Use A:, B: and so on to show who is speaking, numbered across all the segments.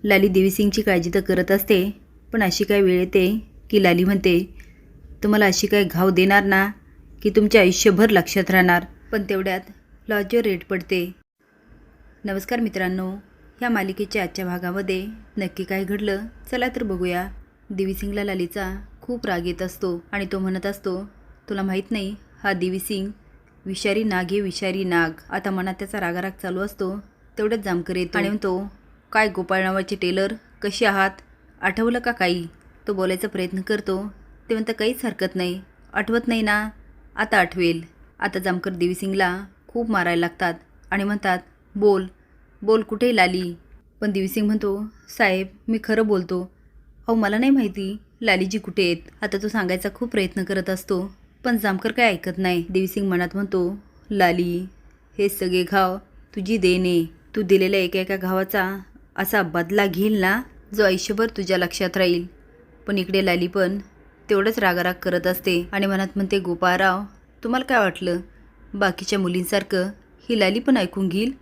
A: लाली देवीसिंगची काळजी तर करत असते, पण अशी काय वेळ येते की लाली म्हणते, तुम्हाला अशी काय घाव देणार ना की तुमच्या आयुष्यभर लक्षात राहणार. पण तेवढ्यात लॉजवर रेड पडते. नमस्कार मित्रांनो, ह्या मालिकेच्या आजच्या भागामध्ये नक्की काय घडलं चला तर बघूया. देवीसिंगला लालीचा खूप राग येत असतो आणि तो म्हणत असतो, तुला माहीत नाही हा देवीसिंग विषारी नाग आहे, विषारी नाग. आता मनात त्याचा रागाराग चालू असतो. तेवढ्याच जामकर येतो आणि म्हणतो, काय गोपाळ नावाचे टेलर, कशी आहात, आठवलं का काही. तो बोलायचा प्रयत्न करतो. ते म्हणतं काहीच हरकत नाही, आठवत नाही ना, आता आठवेल. आता जामकर देवीसिंगला खूप मारायला लागतात आणि म्हणतात, बोल बोल कुठे लाली. पण देवीसिंग म्हणतो, साहेब मी खरं बोलतो, अहो मला नाही माहिती लालीजी कुठे आहेत. आता तो सांगायचा खूप प्रयत्न करत असतो, पण जामकर काय ऐकत नाही. देवीसिंग मनात म्हणतो, लाली हे सगळे घाव तुझी देणे, तू दिलेल्या एका एका घावाचा असा बदला घेईल ना जो आयुष्यभर तुझ्या लक्षात राहील. पण इकडे लाली पण तेवढंच रागाराग करत असते आणि मनात म्हणते, गोपाळराव तुम्हाला काय वाटलं बाकीच्या मुलींसारखं ही लाली पण ऐकून घेईल,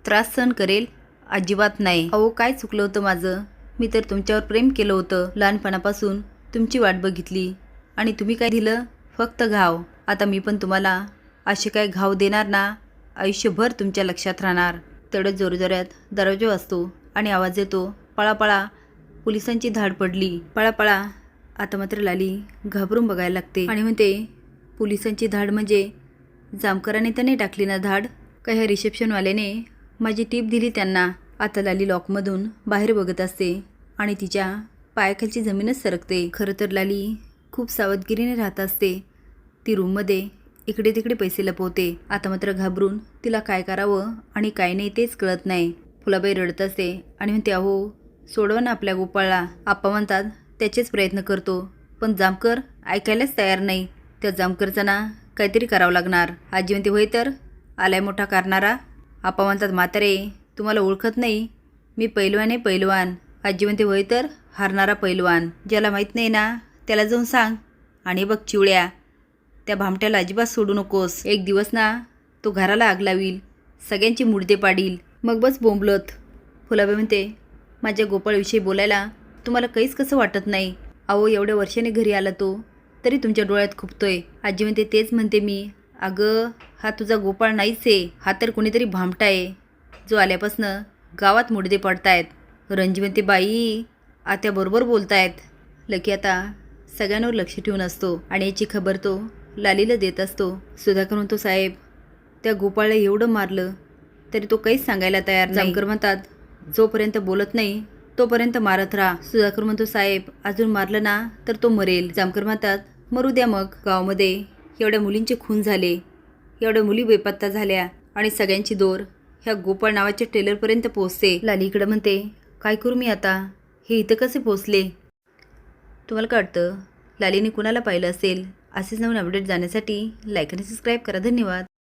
A: त्रास सहन करेल? अजिबात नाही. अहो काय चुकलं होतं माझं, मी तर तुमच्यावर प्रेम केलं होतं, लहानपणापासून तुमची वाट बघितली आणि तुम्ही काय दिलं, फक्त घाव. आता मी पण तुम्हाला असे काय घाव देणार ना आयुष्यभर तुमच्या लक्षात राहणार. तेवढ्याच जोरजोरात दरवाजा वाजतो आणि आवाज येतो, पळापळा, पोलिसांची धाड पडली, पळापळा. आता मात्र लाली घाबरून बघायला लागते आणि म्हणते, पोलिसांची धाड म्हणजे जामकराने तर नाही टाकली ना धाड, का ह्या रिसेप्शनवाल्याने माझी टीप दिली त्यांना. आता लाली लॉकमधून बाहेर बघत असते आणि तिच्या पायाखालची जमीनच सरकते. खरं तर लाली खूप सावधगिरीने राहत असते. ती रूममध्ये इकडे तिकडे पैसे लपवते. आता मात्र घाबरून तिला काय करावं आणि काय नाही तेच कळत नाही. फुलाबाई रडत असते आणि म्हणते, अहो सोडवा ना आपल्या गोपाळला. आप्पा म्हणतात त्याचेच प्रयत्न करतो, पण जामकर ऐकायलाच तयार नाही. त्या जामकरचा ना काहीतरी करावं लागणार. आजी म्हणते, होय तर आलाय मोठा करणारा. आप्पा म्हणतात, म्हातारे तुम्हाला ओळखत नाही, मी पैलवान आहे, पैलवान. आजी म्हणते, होय तर हारणारा पैलवान. ज्याला माहीत नाही ना त्याला जाऊन सांग. आणि बघ चिवड्या, त्या भामट्याला अजिबात सोडू नकोस. एक दिवस ना तो घराला आग लावील, सगळ्यांची मुडदे पाडील, मग बस बोंबलत. फुलाबाई म्हणते, माझ्या गोपाळविषयी बोलायला तुम्हाला काहीच कसं वाटत नाही. अहो एवढ्या वर्षाने घरी आला तो तरी तुमच्या डोळ्यात खुपतोय. आजी म्हणते, तेच म्हणते मी. अगं हा तुझा गोपाळ नाहीच आहे, हा तर कोणीतरी भामटा आहे जो आल्यापासनं गावात मुडदे पडतायत. रंजी म्हणते, बाई आत्याबरोबर बोलतायत. लकी आता सगळ्यांवर लक्ष ठेवून असतो आणि याची खबर तो लालीला देत असतो. सुधाकर म्हणतो, साहेब त्या गोपाळला एवढं मारलं तरी तो काहीच सांगायला तयार नाही. जामकर म्हणतात, जोपर्यंत बोलत नाही तोपर्यंत मारत राहा. सुधाकर म्हणतो, साहेब अजून मारलं ना तर तो मरेल. जामकर म्हणतात, मरू द्या मग. गावामध्ये एवढ्या मुलींचे खून झाले, एवढ्या मुली बेपत्ता झाल्या आणि सगळ्यांची दोर ह्या गोपाळ नावाच्या टेलरपर्यंत पोहोचते. लाली इकडं म्हणते, काय करू मी आता, हे इथं कसे पोहोचले. तुम्हाला काय वाटतं लालीने कुणाला पाहिलं असेल. असेच नवीन अपडेट जाण्यासाठी लाईक आणि सबस्क्राईब करा. धन्यवाद.